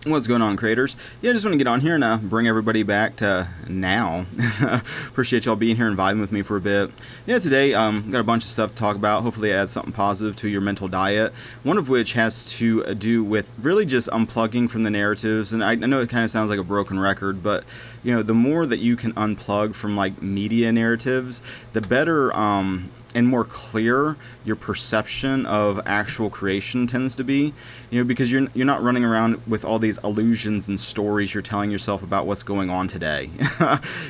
What's going on, creators? Yeah, I just want to get on here and bring everybody back to now. Appreciate y'all being here and vibing with me for a bit. Yeah, today got a bunch of stuff to talk about. Hopefully add something positive to your mental diet. One of which has to do with really just unplugging from the narratives. And I know it kind of sounds like a broken record, but you know, the more that you can unplug from like media narratives, the better and more clear your perception of actual creation tends to be, you know, because you're not running around with all these illusions and stories you're telling yourself about what's going on today.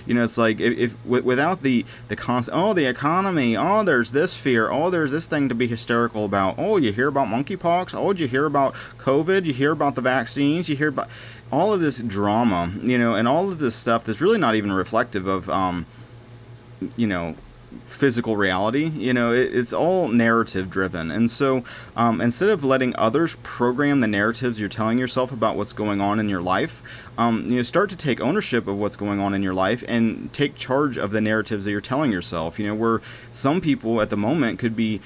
You know, it's like if without the constant, oh, the economy, oh, there's this fear, oh, there's this thing to be hysterical about, oh, you hear about monkeypox, oh, you hear about COVID, you hear about the vaccines, you hear about all of this drama, you know, and all of this stuff that's really not even reflective of, you know, physical reality. You know, it's all narrative driven. And so instead of letting others program the narratives you're telling yourself about what's going on in your life, you know, start to take ownership of what's going on in your life and take charge of the narratives that you're telling yourself. You know, where some people at the moment could be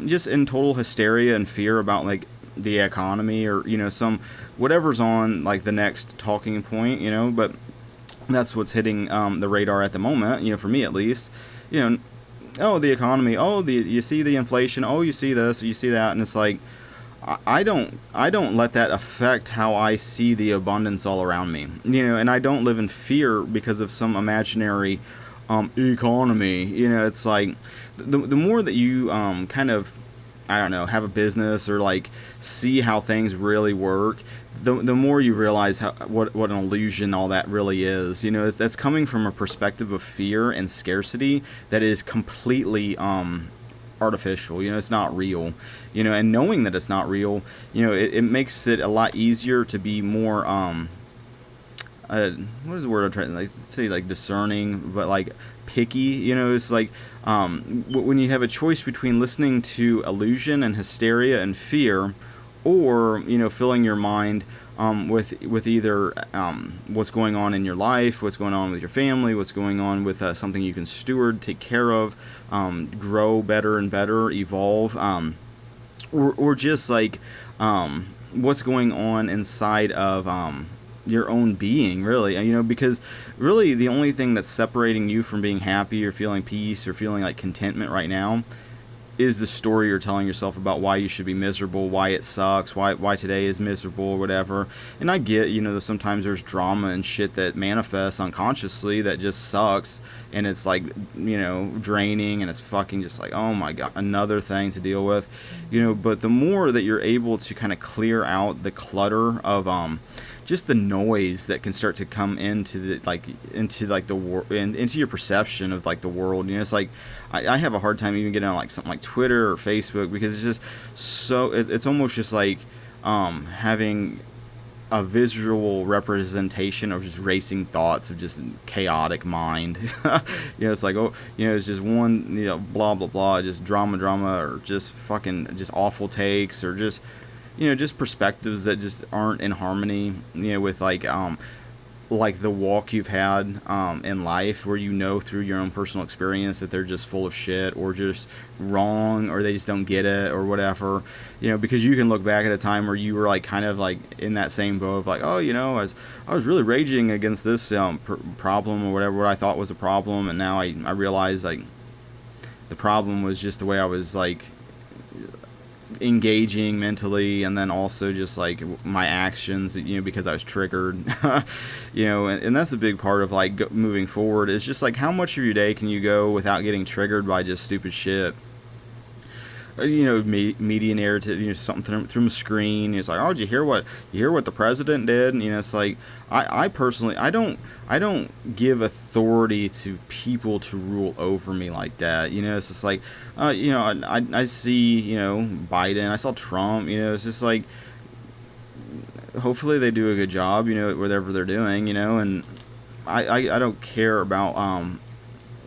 just in total hysteria and fear about like the economy or, you know, some whatever's on like the next talking point, you know, but that's what's hitting the radar at the moment, you know, for me at least. You know, oh, the economy, oh, you see the inflation, oh, you see this, you see that, and it's like, I don't let that affect how I see the abundance all around me, you know, and I don't live in fear because of some imaginary economy. You know, it's like the more that you kind of, I don't know, have a business or like see how things really work, the more you realize what an illusion all that really is. You know, that's coming from a perspective of fear and scarcity that is completely artificial. You know, it's not real. You know, and knowing that it's not real, you know, it makes it a lot easier to be more what is the word I'm trying to say, like discerning, but like picky. You know, it's like when you have a choice between listening to illusion and hysteria and fear, or, you know, filling your mind with either what's going on in your life, what's going on with your family, what's going on with something you can steward, take care of, grow better and better, evolve, or just like what's going on inside of your own being, really. You know, because really the only thing that's separating you from being happy or feeling peace or feeling like contentment right now is the story you're telling yourself about why you should be miserable, why it sucks, why today is miserable or whatever. And I get, you know, that sometimes there's drama and shit that manifests unconsciously that just sucks, and it's like, you know, draining, and it's fucking just like, oh my god, another thing to deal with, you know. But the more that you're able to kind of clear out the clutter of just the noise that can start to come into the world and into your perception of like the world. You know, it's like I have a hard time even getting on like something like Twitter or Facebook, because it's just so it's almost just like having a visual representation of just racing thoughts of just chaotic mind. You know, it's like, oh, you know, it's just one, you know, blah blah blah, just drama, or just fucking just awful takes, or just, you know, just perspectives that just aren't in harmony, you know, with like the walk you've had in life, where you know through your own personal experience that they're just full of shit, or just wrong, or they just don't get it, or whatever. You know, because you can look back at a time where you were like kind of like in that same boat of like, oh, you know, I was really raging against this problem or whatever, what I thought was a problem, and now I realize like the problem was just the way I was like engaging mentally, and then also just like my actions, you know, because I was triggered. You know, and that's a big part of like moving forward, is just like how much of your day can you go without getting triggered by just stupid shit. You know, media narrative, you know, something through a screen. It's like, oh, did you hear what the president did? And, you know, it's like, I personally, I don't give authority to people to rule over me like that. You know, it's just like, you know, I see, you know, Biden, I saw Trump, you know, it's just like, hopefully they do a good job, you know, whatever they're doing, you know, and I don't care about,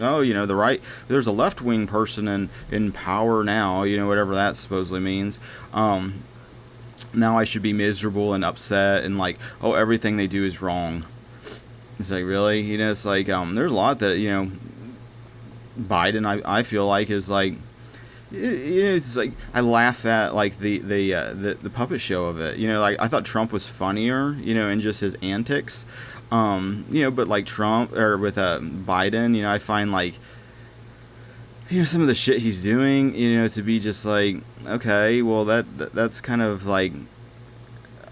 oh, you know, the right, there's a left-wing person in power now, you know, whatever that supposedly means. Now I should be miserable and upset and like, oh, everything they do is wrong. It's like, really? You know, it's like, there's a lot that, you know, Biden, I feel like, is like, It's like I laugh at like the puppet show of it. Like I thought Trump was funnier, in just his antics. But like Trump or with Biden, I find like some of the shit he's doing, to be just like, okay, well that's kind of like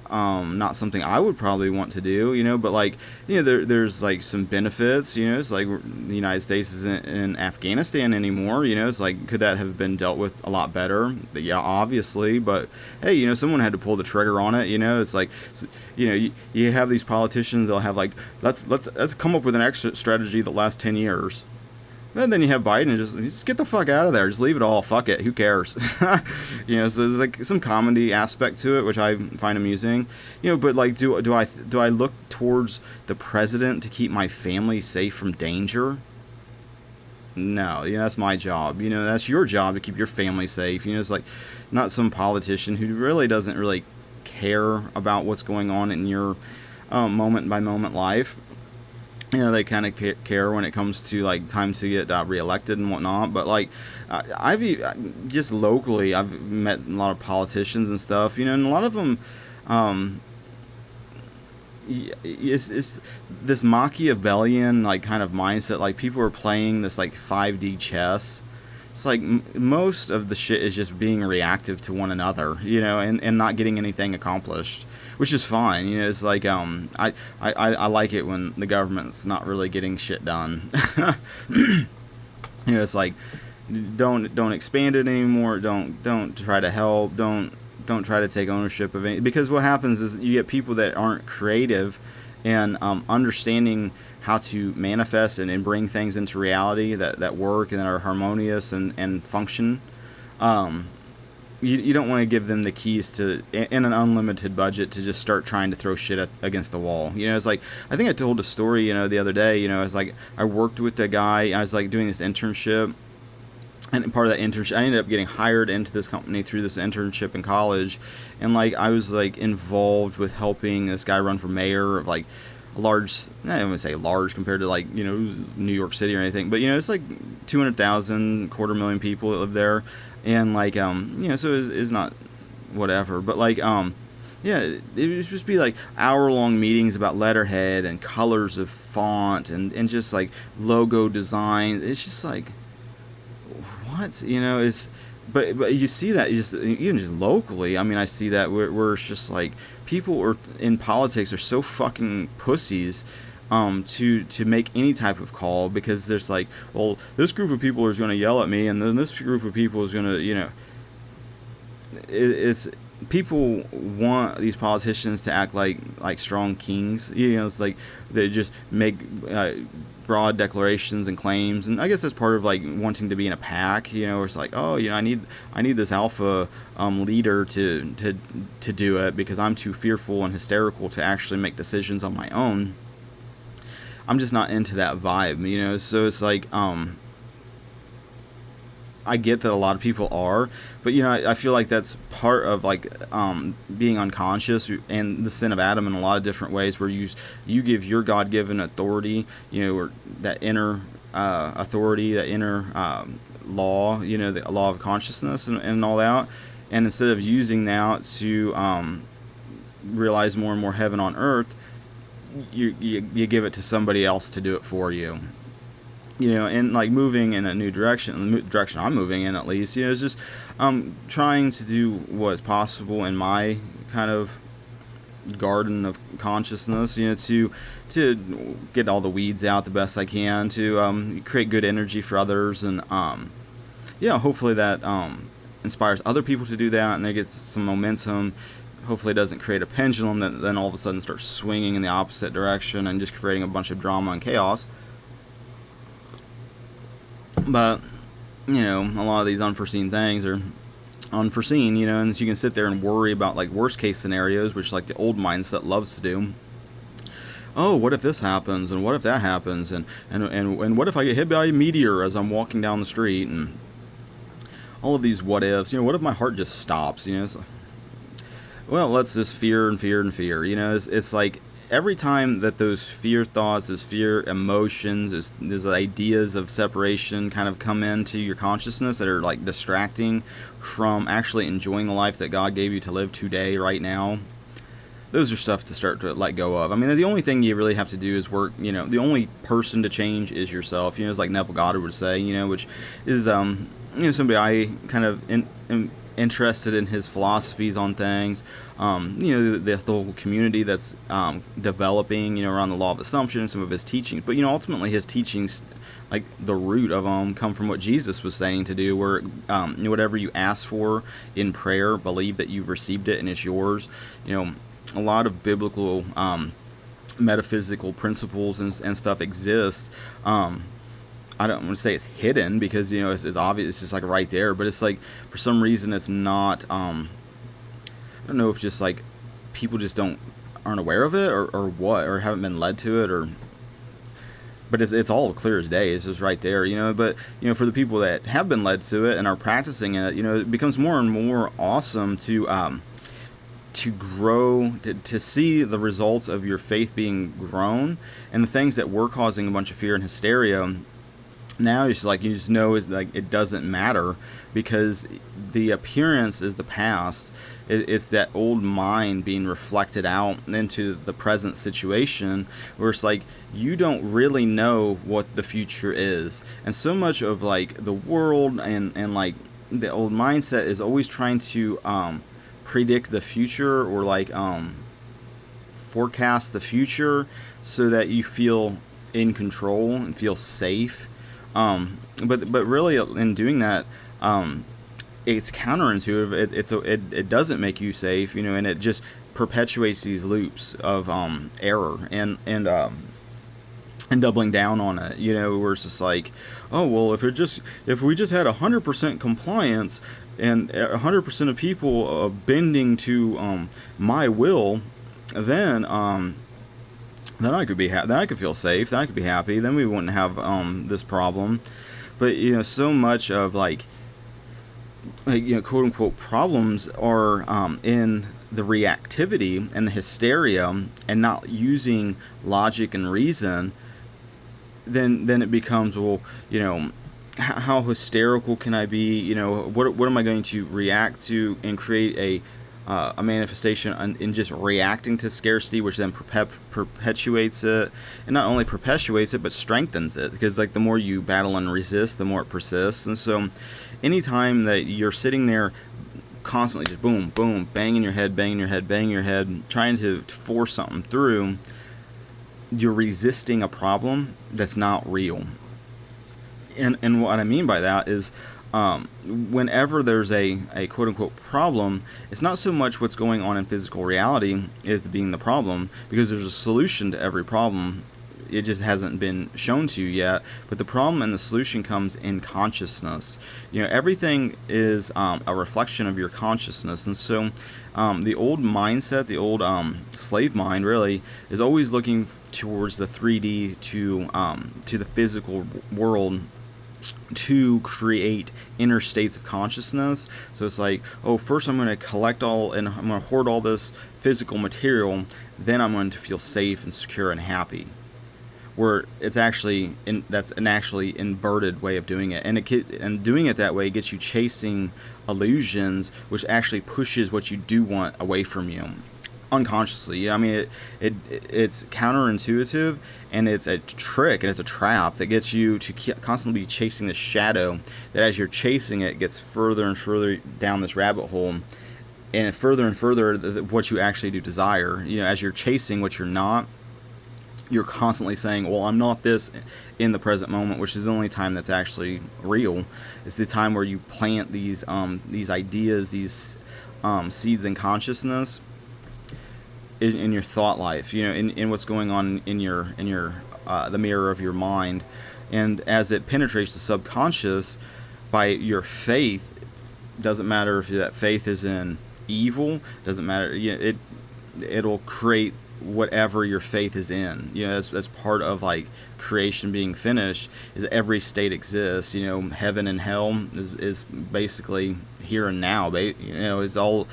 not something I would probably want to do, but like, there's like some benefits, it's like the United States isn't in Afghanistan anymore, it's like, could that have been dealt with a lot better? Yeah, obviously, but hey, someone had to pull the trigger on it, it's like, you have these politicians, they'll have like, let's come up with an exit strategy that lasts 10 years. And then you have Biden and just get the fuck out of there. Just leave it all. Fuck it. Who cares? So there's like some comedy aspect to it, which I find amusing. But like, do I look towards the president to keep my family safe from danger? No, that's my job. That's your job to keep your family safe. It's like not some politician who really doesn't really care about what's going on in your moment by moment life. They kind of care when it comes to like time to get reelected and whatnot. But like, I've just locally, I've met a lot of politicians and stuff. And a lot of them, it's this Machiavellian like kind of mindset. Like people are playing this like 5D chess. It's like most of the shit is just being reactive to one another, and not getting anything accomplished, which is fine. It's like I like it when the government's not really getting shit done. It's like don't expand it anymore. Don't try to help. Don't try to take ownership of anything, because what happens is you get people that aren't creative and understanding how to manifest and bring things into reality that work and that are harmonious and function. You don't want to give them the keys to, in an unlimited budget, to just start trying to throw shit against the wall. It's like, I think I told a story, the other day, I was like, I worked with a guy, I was like doing this internship, and part of that internship, I ended up getting hired into this company through this internship in college, and like, I was like involved with helping this guy run for mayor of like a large, I wouldn't say large compared to like, New York City or anything, but it's like 200,000, 250,000 people that live there. And like, so it's not whatever, but like, yeah, it would just be like hour-long meetings about letterhead and colors of font and just like logo designs. It's just like, what? It's, but you see that even just locally. I mean, I see that where it's just like people are in politics are so fucking pussies to make any type of call, because there's like, well, this group of people is going to yell at me, and then this group of people is going to, it's people want these politicians to act like strong kings. It's like they just make broad declarations and claims, and I guess that's part of like wanting to be in a pack. Where it's like, oh, I need this alpha leader to do it, because I'm too fearful and hysterical to actually make decisions on my own. I'm just not into that vibe, so it's like, I get that a lot of people are, but I feel like that's part of like being unconscious and the sin of Adam in a lot of different ways, where you give your God-given authority, or that inner authority, that inner law, the law of consciousness and all that, and instead of using that to realize more and more heaven on earth, you give it to somebody else to do it for you. And like moving in a new direction, the direction I'm moving in at least, is just trying to do what is possible in my kind of garden of consciousness, to get all the weeds out the best I can, to create good energy for others, and hopefully that inspires other people to do that, and they get some momentum. Hopefully it doesn't create a pendulum that then all of a sudden starts swinging in the opposite direction and just creating a bunch of drama and chaos. But, a lot of these unforeseen things are unforeseen, and so you can sit there and worry about like worst case scenarios, which like the old mindset loves to do. Oh, what if this happens, and what if that happens, and what if I get hit by a meteor as I'm walking down the street, and all of these what ifs. What if my heart just stops? Well, let's just fear and fear and fear. It's like, every time that those fear thoughts, those fear emotions, those ideas of separation kind of come into your consciousness that are like distracting from actually enjoying the life that God gave you to live today, right now, those are stuff to start to let go of. I mean, the only thing you really have to do is work, the only person to change is yourself, as like Neville Goddard would say, which is, somebody I kind of am interested in his philosophies on things. The whole community that's developing, around the law of assumption and some of his teachings. But, ultimately his teachings, like the root of them, come from what Jesus was saying to do, where whatever you ask for in prayer, believe that you've received it and it's yours. A lot of biblical metaphysical principles and stuff exist. I don't want to say it's hidden because it's obvious, it's just like right there, but it's like for some reason it's not. I don't know if just like people just aren't aware of it or what, or haven't been led to it, but it's all clear as day. It's just right there, But for the people that have been led to it and are practicing it, it becomes more and more awesome to grow, to see the results of your faith being grown, and the things that were causing a bunch of fear and hysteria. Now it's like you just know is like it doesn't matter, because the appearance is the past. It's that old mind being reflected out into the present situation, where it's like you don't really know what the future is, and so much of like the world and like the old mindset is always trying to predict the future, or like forecast the future so that you feel in control and feel safe. But really, in doing that, it's counterintuitive. It doesn't make you safe, and it just perpetuates these loops of error and doubling down on it. Where it's just like, oh well, if we just had 100% compliance and 100% of people bending to my will, then I could be then I could feel safe, then I could be happy, then we wouldn't have this problem. But so much of like quote unquote problems are in the reactivity and the hysteria, and not using logic and reason. Then it becomes, well, how hysterical can I be? What am I going to react to and create a manifestation in just reacting to scarcity, which then perpetuates it, and not only perpetuates it but strengthens it, because like the more you battle and resist, the more it persists. And so anytime that you're sitting there constantly just boom boom banging your head, trying to force something through, you're resisting a problem that's not real. And what I mean by that is, whenever there's a quote-unquote problem, it's not so much what's going on in physical reality is being the problem, because there's a solution to every problem. It just hasn't been shown to you yet. But the problem and the solution comes in consciousness. Everything is a reflection of your consciousness. And so the old mindset, the old slave mind, really is always looking towards the 3D to the physical world, to create inner states of consciousness. So it's like, oh, first I'm going to collect all and I'm going to hoard all this physical material, then I'm going to feel safe and secure and happy. Where it's actually that's an actually inverted way of doing it, and doing it that way gets you chasing illusions, which actually pushes what you do want away from you unconsciously. I mean, it's counterintuitive, and it's a trick, and it's a trap that gets you to constantly be chasing the shadow, that as you're chasing it gets further and further down this rabbit hole, and further what you actually do desire. As you're chasing what you're not, you're constantly saying, well, I'm not this in the present moment, which is the only time that's actually real. It's the time where you plant these ideas, these seeds in consciousness in your thought life, in what's going on in your the mirror of your mind. And as it penetrates the subconscious by your faith, doesn't matter if that faith is in evil, doesn't matter, it'll create whatever your faith is in. You know, that's part of like creation being finished, is every state exists. You know, heaven and hell is basically here and now. You know, it's all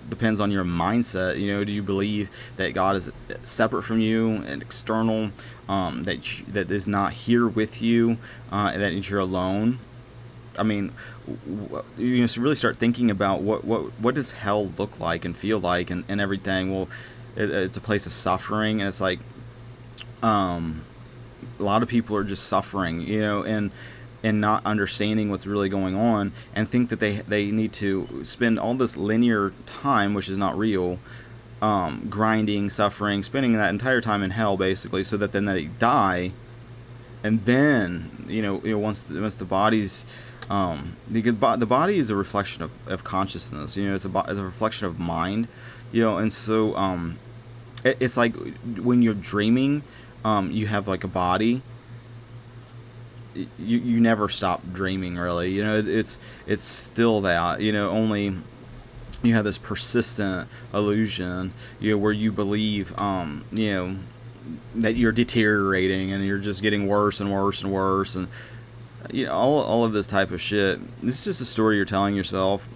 depends on your mindset. You know, do you believe that God is separate from you and external, that is not here with you, that you're alone? I mean, you really start thinking about what does hell look like and feel like, and everything. Well, it's a place of suffering, and it's like a lot of people are just suffering, you know, and not understanding what's really going on, and think that they need to spend all this linear time, which is not real, grinding, suffering, spending that entire time in hell, basically, so that then they die, and then you know once the body's the body is a reflection of consciousness. You know, it's a reflection of mind. You know, and so it's like when you're dreaming, you have like a body. You never stop dreaming, really. You know, it's still that. You know, only you have this persistent illusion. You know, where you believe, you know, that you're deteriorating and you're just getting worse and worse and worse, and you know, all of this type of shit. This is just a story you're telling yourself.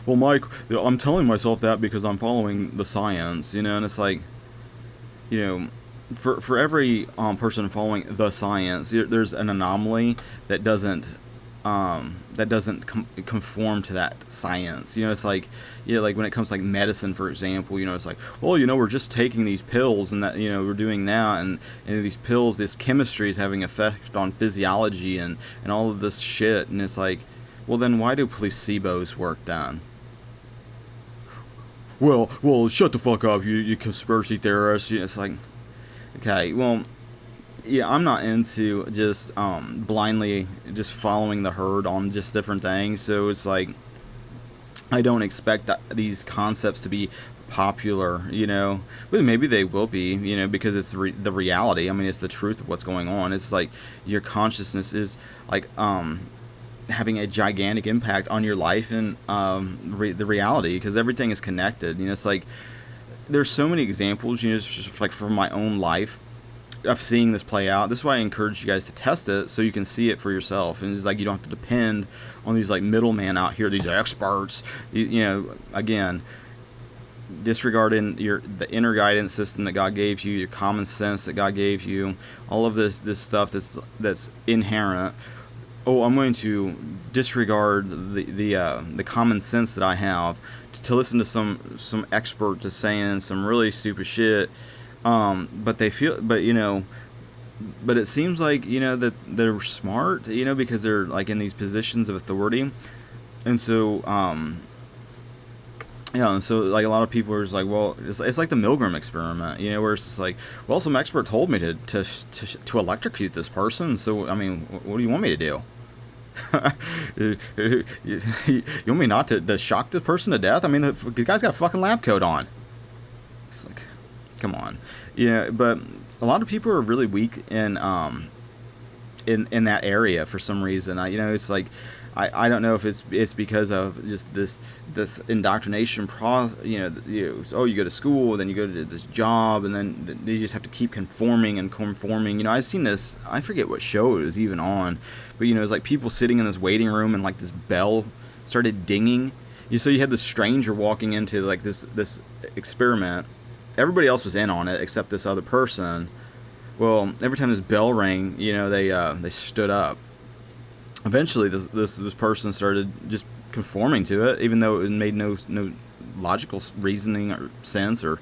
Well, Mike, I'm telling myself that because I'm following the science, you know, and it's like, you know, for every person following the science, there's an anomaly that doesn't conform to that science. You know, it's like, you know, like when it comes to like medicine, for example, you know, it's like, well, you know, we're just taking these pills and that, you know, we're doing that, and these pills, this chemistry is having effect on physiology and all of this shit, and it's like, well, then why do placebos work then? Well, shut the fuck up, you conspiracy theorists. It's like, okay, well, yeah, I'm not into just blindly just following the herd on just different things. So it's like, I don't expect these concepts to be popular, you know, but maybe they will be, you know, because it's the reality. I mean, it's the truth of what's going on. It's like your consciousness is like having a gigantic impact on your life and the reality, because everything is connected. You know, it's like there's so many examples, you know, just like from my own life of seeing this play out. This is why I encourage you guys to test it so you can see it for yourself, and it's like you don't have to depend on these like middlemen out here, these experts. You know, again, disregarding the inner guidance system that God gave you, your common sense that God gave you, all of this stuff that's inherent. Oh, I'm going to disregard the common sense that I have to listen to some expert just saying some really stupid shit. But you know, but it seems like, you know, that they're smart, you know, because they're like in these positions of authority, and so you know, and so like a lot of people are just like, well, it's like the Milgram experiment, you know, where it's just like, well, some expert told me to electrocute this person, so I mean, what do you want me to do? You want me not to shock this person to death? I mean, the guy's got a fucking lab coat on. It's like, come on. Yeah, but a lot of people are really weak in that area for some reason. You know, it's like, I don't know if it's because of just this indoctrination you know, you go to school, then you go to this job, and then you just have to keep conforming. You know, I've seen this, I forget what show it was even on, but you know, it's like people sitting in this waiting room and like this bell started dinging. So you had this stranger walking into like this experiment. Everybody else was in on it except this other person. Well, every time this bell rang, you know, they stood up. Eventually, this person started just conforming to it, even though it made no logical reasoning or sense, or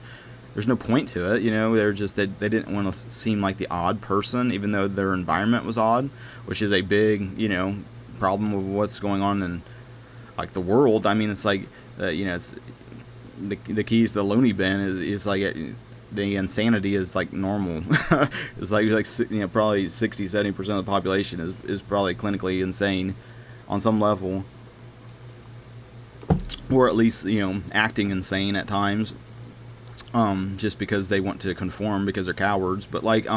there's no point to it. You know, they didn't want to seem like the odd person, even though their environment was odd, which is a big, you know, problem with what's going on in like the world. I mean, it's like you know, it's the keys to the loony bin is like the insanity is like normal. It's like you know, probably 60-70% of the population is probably clinically insane on some level, or at least, you know, acting insane at times, just because they want to conform because they're cowards. But like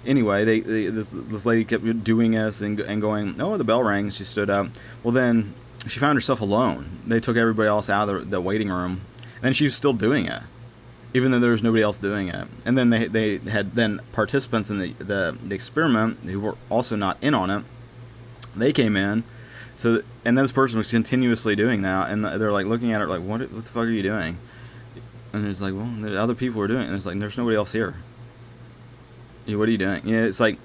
anyway, this lady kept doing this and going, oh, the bell rang, she stood up. Well, then she found herself alone. They took everybody else out of the waiting room, and she was still doing it. even though there was nobody else doing it. And then they had then participants in the experiment who were also not in on it. They came in, and this person was continuously doing that, and they're like looking at it like, what the fuck are you doing? And it's like, well, the other people are doing it, and it's like, there's nobody else here. What are you doing? It's like,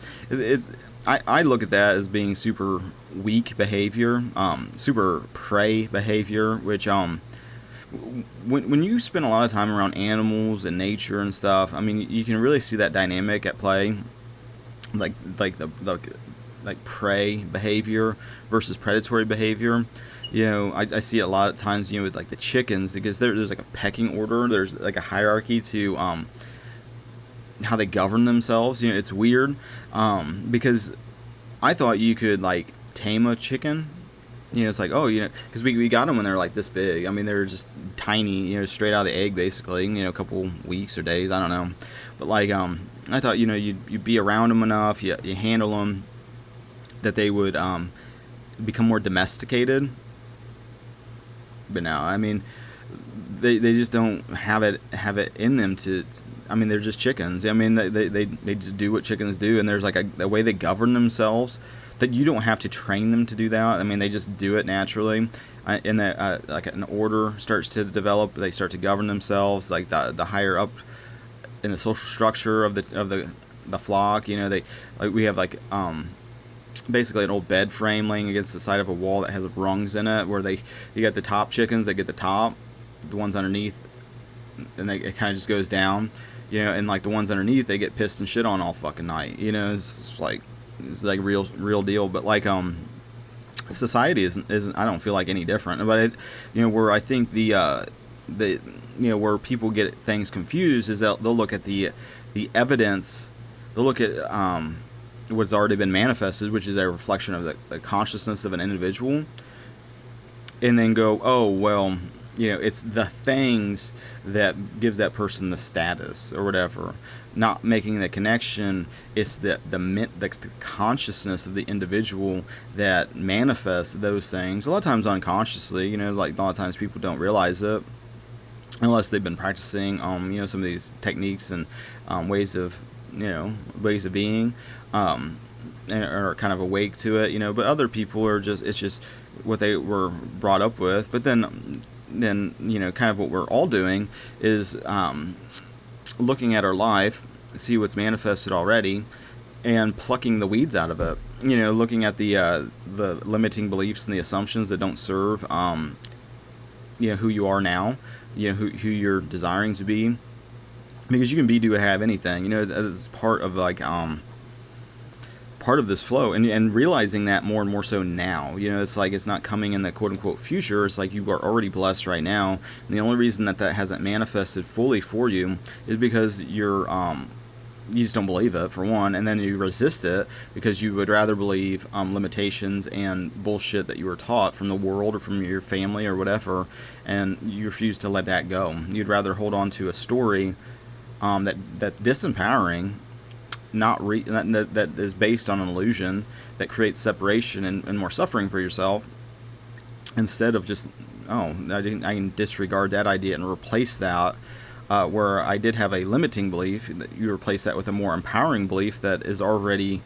I look at that as being super weak behavior, super prey behavior, which when you spend a lot of time around animals and nature and stuff, I mean, you can really see that dynamic at play, like prey behavior versus predatory behavior. I see it a lot of times, with like the chickens, because there's like a pecking order. There's like a hierarchy to how they govern themselves. It's weird, because I thought you could like tame a chicken. It's like, because we got them when they're like this big. I mean, they're just tiny, straight out of the egg, basically. A couple weeks or days, I don't know. But like, I thought, you'd be around them enough, you handle them, that they would become more domesticated. But no, I mean, they just don't have it in them to. I mean, they're just chickens. I mean, they just do what chickens do, and there's like a way they govern themselves that you don't have to train them to do that. I mean, they just do it naturally, and that like an order starts to develop. They start to govern themselves, like the higher up in the social structure of the flock. We have like basically an old bed frame laying against the side of a wall that has rungs in it, where you got the top chickens that get the top, the ones underneath, and it kind of just goes down, and like the ones underneath, they get pissed and shit on all fucking night. It's like real deal. But like society isn't I don't feel like any different. But where I think the where people get things confused is they'll look at the evidence, they'll look at what's already been manifested, which is a reflection of the consciousness of an individual, and then go, oh well, it's the things that gives that person the status or whatever, not making the connection. It's the consciousness of the individual that manifests those things, a lot of times unconsciously. Like a lot of times people don't realize it unless they've been practicing some of these techniques and ways of being, and are kind of awake to it. But other people are it's just what they were brought up with. But then kind of what we're all doing is looking at our life, see what's manifested already, and plucking the weeds out of it. Looking at the limiting beliefs and the assumptions that don't serve who you are now, who you're desiring to be, because you can be, do, have anything. That's part of like part of this flow, and realizing that more and more so now. It's like it's not coming in the quote unquote future. It's like you are already blessed right now, and the only reason that hasn't manifested fully for you is because you just don't believe it, for one, and then you resist it because you would rather believe limitations and bullshit that you were taught from the world or from your family or whatever, and you refuse to let that go. You'd rather hold on to a story that's disempowering, that is based on an illusion that creates separation and more suffering for yourself, instead of just, I can disregard that idea and replace that, where I did have a limiting belief, that you replace that with a more empowering belief that is already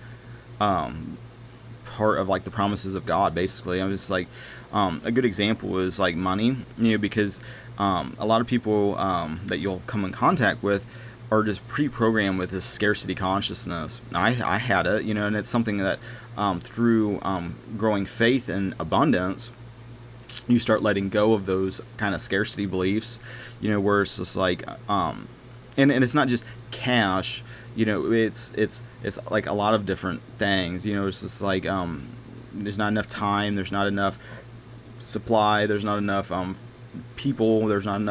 part of like the promises of God, basically. I'm just like, a good example is like money, because a lot of people that you'll come in contact with are just pre-programmed with this scarcity consciousness. I had it, and it's something that through growing faith in abundance, you start letting go of those kind of scarcity beliefs, where it's just like, and it's not just cash, it's like a lot of different things. It's just like, there's not enough time, there's not enough supply, there's not enough people, there's not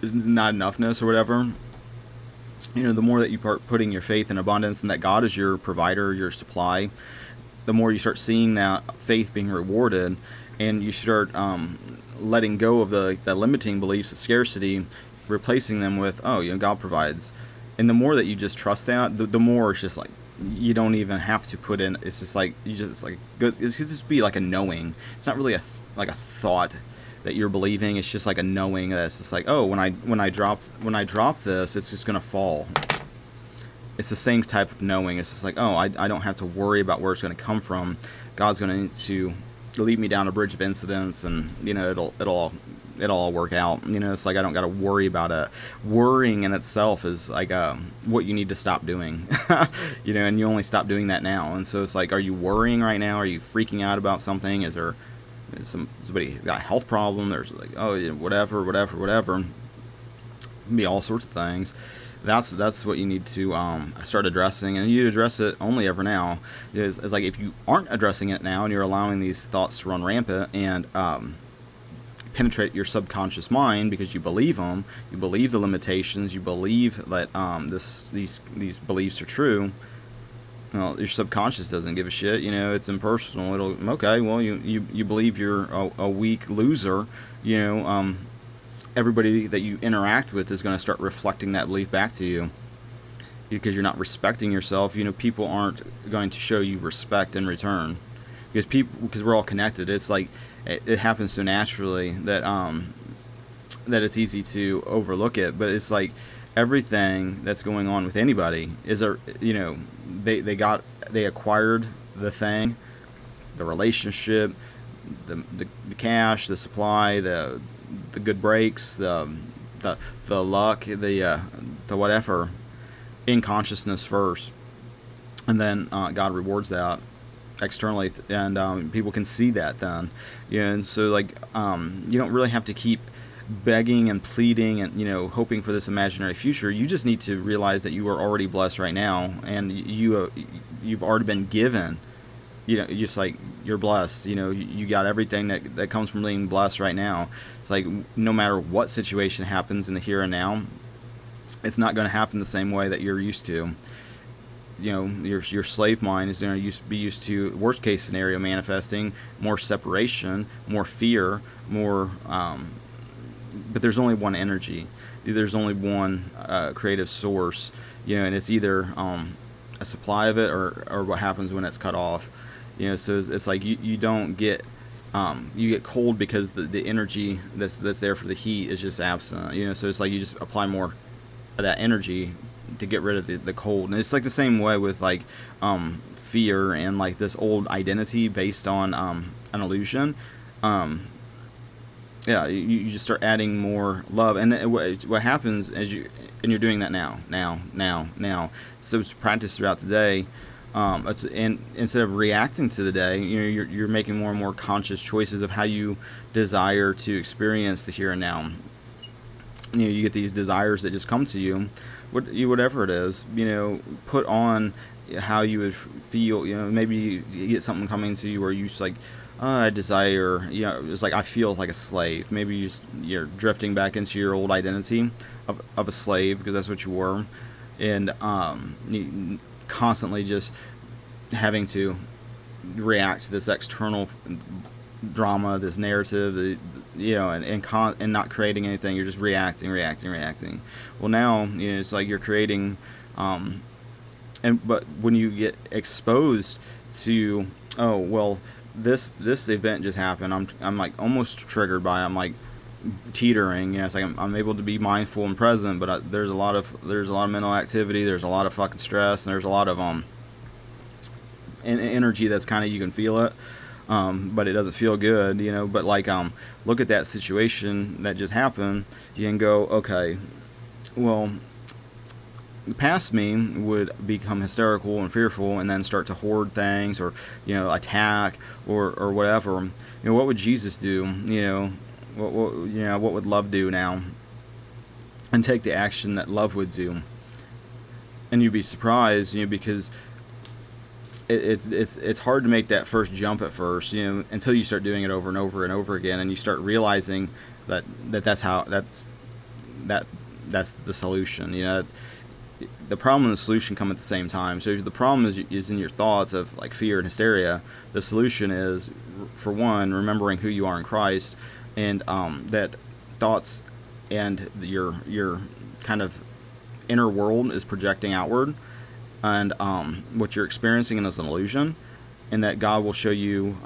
enoughness or whatever. The more that you start putting your faith in abundance and that God is your provider, your supply, the more you start seeing that faith being rewarded, and you start letting go of the limiting beliefs of scarcity, replacing them with, God provides. And the more that you just trust that, the more it's just like, you don't even have to put in, it's just like, it's just be like a knowing. It's not really like a thought that you're believing. It's just like a knowing that it's just like, oh, when I drop this, it's just gonna fall. It's the same type of knowing. It's just like, oh, I don't have to worry about where it's going to come from. God's going to need to lead me down a bridge of incidents, and it'll all work out. It's like I don't got to worry about it. Worrying in itself is like what you need to stop doing. And you only stop doing that now. And so it's like, are you worrying right now? Are you freaking out about something? Is somebody got a health problem? There's like, oh, whatever. Be all sorts of things. That's what you need to start addressing, and you address it only ever now. It's like if you aren't addressing it now and you're allowing these thoughts to run rampant and penetrate your subconscious mind because you believe them, you believe the limitations, you believe that these beliefs are true. Well, your subconscious doesn't give a shit. It's impersonal. Okay, well, you believe you're a weak loser. Everybody that you interact with is going to start reflecting that belief back to you because you're not respecting yourself. People aren't going to show you respect in return because we're all connected. It's like it happens so naturally that that it's easy to overlook it. But it's like everything that's going on with anybody is they acquired the thing, the relationship, the cash, the supply, the good breaks, the luck, the whatever, in consciousness first, and then God rewards that externally, and people can see that then, and so like you don't really have to keep begging and pleading and hoping for this imaginary future. You just need to realize that you are already blessed right now, and you've already been given. Just like you're blessed. You got everything that comes from being blessed right now. It's like no matter what situation happens in the here and now, it's not going to happen the same way that you're used to. Your slave mind is going to be used to worst case scenario manifesting, more separation, more fear, more. But there's only one energy. There's only one creative source. And it's either a supply of it or what happens when it's cut off. So it's like you don't get you get cold because the energy that's there for the heat is just absent. So it's like you just apply more of that energy to get rid of the cold. And it's like the same way with like fear and like this old identity based on an illusion. You just start adding more love, and what happens as you're doing that now. So it's practice throughout the day. And instead of reacting to the day, you're making more and more conscious choices of how you desire to experience the here and now. You get these desires that just come to you, whatever it is. Put on how you would feel. Maybe you get something coming to you where you just like, I desire. It's like I feel like a slave. Maybe you're drifting back into your old identity of a slave because that's what you were, and you constantly just having to react to this external drama, this narrative, and not creating anything. You're just reacting. Well, now it's like you're creating, but when you get exposed to, oh well, this event just happened. I'm like almost triggered by it. I'm like teetering. It's like I'm able to be mindful and present, but there's a lot of mental activity. There's a lot of fucking stress, and there's a lot of energy that's kind of, you can feel it, but it doesn't feel good. But like look at that situation that just happened. You can go, okay, well, the past me would become hysterical and fearful and then start to hoard things or attack or whatever. What would Jesus do? What would love do now? And take the action that love would do. And you'd be surprised, because it's hard to make that first jump at first, until you start doing it over and over and over again, and you start realizing that's the solution. The problem and the solution come at the same time. So if the problem is in your thoughts of like fear and hysteria, the solution is, for one, remembering who you are in Christ, and that thoughts and your kind of inner world is projecting outward, and what you're experiencing is an illusion, and that God will show you,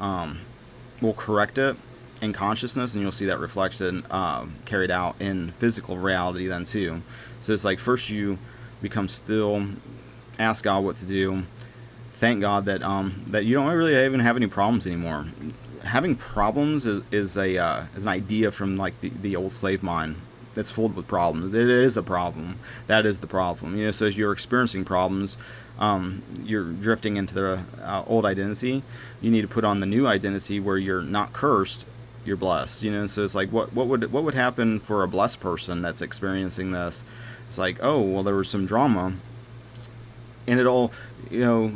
will correct it, in consciousness, and you'll see that reflected, carried out in physical reality then too. So it's like, first you become still, ask God what to do, thank God that that you don't really even have any problems anymore. Having problems is an idea from like the old slave mind that's filled with problems. It is a problem. That is the problem. You know, so if you're experiencing problems, you're drifting into the old identity. You need to put on the new identity where you're not cursed, you're blessed. You know, so it's like, what would happen for a blessed person that's experiencing this? It's like, oh, well, there was some drama, and it all, you know,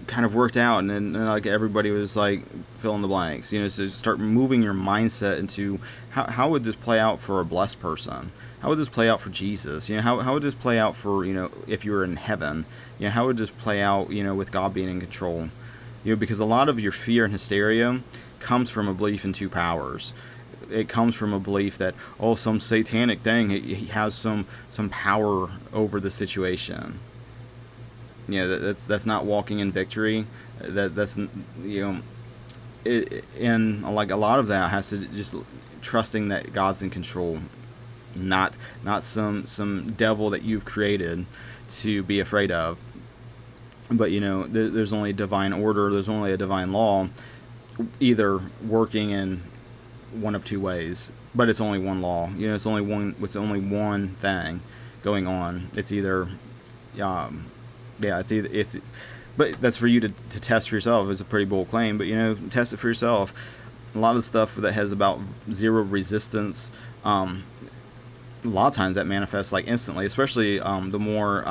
kind of worked out, and then like everybody was like fill in the blanks, you know. So start moving your mindset into how would this play out for a blessed person? How would this play out for Jesus? You know, how would this play out for, you know, if you were in heaven? You know, how would this play out, you know, with God being in control? You know, because a lot of your fear and hysteria comes from a belief in two powers. It comes from a belief that, oh, some satanic thing, he has some power over the situation. You know, that's not walking in victory. That's, you know, and like a lot of that has to just trusting that God's in control, not some devil that you've created to be afraid of. But you know, there's only a divine order. There's only a divine law, either working in one of two ways. But it's only one law. You know, it's only one thing going on. It's either but that's for you to test for yourself. It's a pretty bold claim, but you know, test it for yourself. A lot of the stuff that has about zero resistance, a lot of times that manifests like instantly, especially the more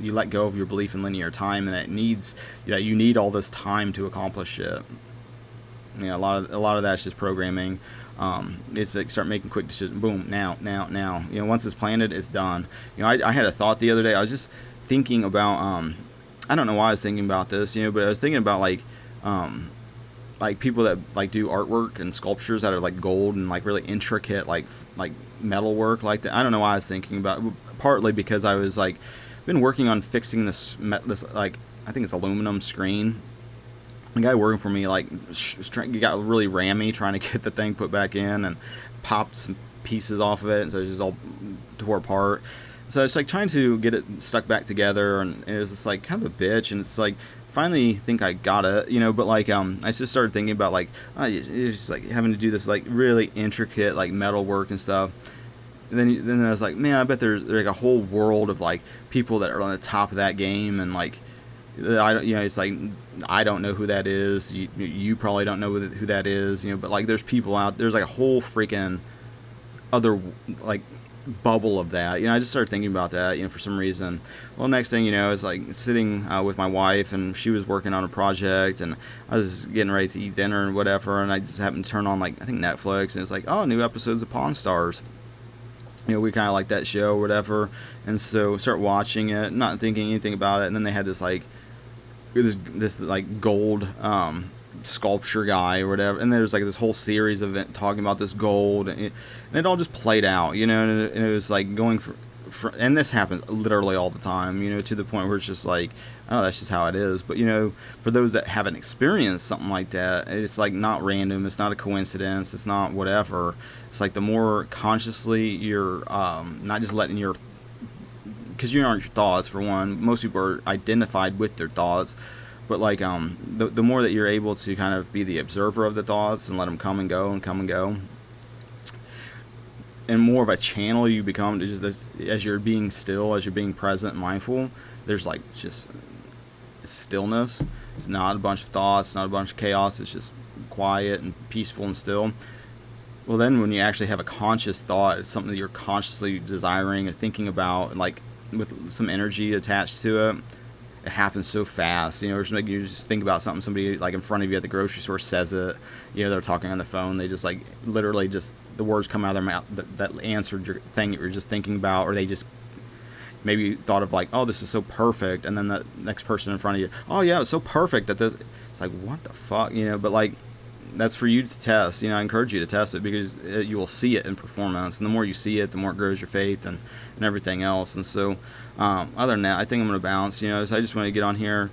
you let go of your belief in linear time, and you need all this time to accomplish it. You know, a lot of that's just programming. It's like start making quick decisions. Boom, now. You know, once it's planted, it's done. You know, I had a thought the other day. I was just thinking about I don't know why I was thinking about this, you know, but I was thinking about like people that like do artwork and sculptures that are like gold and like really intricate like metal work like that. I don't know why I was thinking about it, partly because I was like been working on fixing this like, I think it's aluminum screen. The guy working for me like got really rammy trying to get the thing put back in, and popped some pieces off of it, and so it's just all tore apart. So it's like trying to get it stuck back together, and it was just like kind of a bitch. And it's like finally think I got it, you know. But like I just started thinking about like it's just like having to do this like really intricate like metal work and stuff. And then I was like, man, I bet there's like a whole world of like people that are on the top of that game, and like I don't, you know, it's like I don't know who that is. You probably don't know who that is, you know. But like there's people out there's like a whole freaking other like bubble of that, you know. I just started thinking about that, you know, for some reason. Well, next thing you know, is like sitting with my wife, and she was working on a project, and I was getting ready to eat dinner and whatever, and I just happened to turn on like I think Netflix, and it's like, oh, new episodes of Pawn Stars. You know, we kind of like that show or whatever, and so start watching it, not thinking anything about it, and then they had this like this like gold sculpture guy or whatever, and there's like this whole series of it talking about this gold, and it all just played out, you know, and it was like going for and this happens literally all the time, you know, to the point where it's just like, oh, that's just how it is. But you know, for those that haven't experienced something like that, it's like not random, it's not a coincidence, it's not whatever. It's like the more consciously you're not just letting your, because you aren't your thoughts for one, most people are identified with their thoughts, but like the more that you're able to kind of be the observer of the thoughts and let them come and go, and more of a channel you become, just as you're being still, as you're being present and mindful, there's like just stillness. It's not a bunch of thoughts, not a bunch of chaos, it's just quiet and peaceful and still. Well, then when you actually have a conscious thought, it's something that you're consciously desiring or thinking about, and like with some energy attached to it, it happens so fast. You know, it's like you just think about something, somebody like in front of you at the grocery store says it, you know, they're talking on the phone, they just like literally just the words come out of their mouth that answered your thing that you were just thinking about, or they just maybe thought of like, oh, this is so perfect, and then the next person in front of you, oh yeah, it's so perfect that this, it's like, what the fuck, you know. But like that's for you to test. I encourage you to test it, because you will see it in performance, and the more you see it, the more it grows your faith and everything else. And so other than that, I think I'm going to bounce. So I just want to get on here,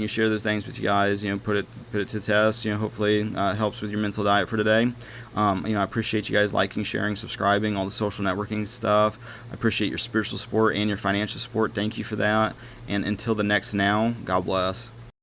share those things with you guys, put it to test. Hopefully it helps with your mental diet for today. I appreciate you guys liking, sharing, subscribing, all the social networking stuff. I appreciate your spiritual support and your financial support. Thank you for that. And until the next now, God bless.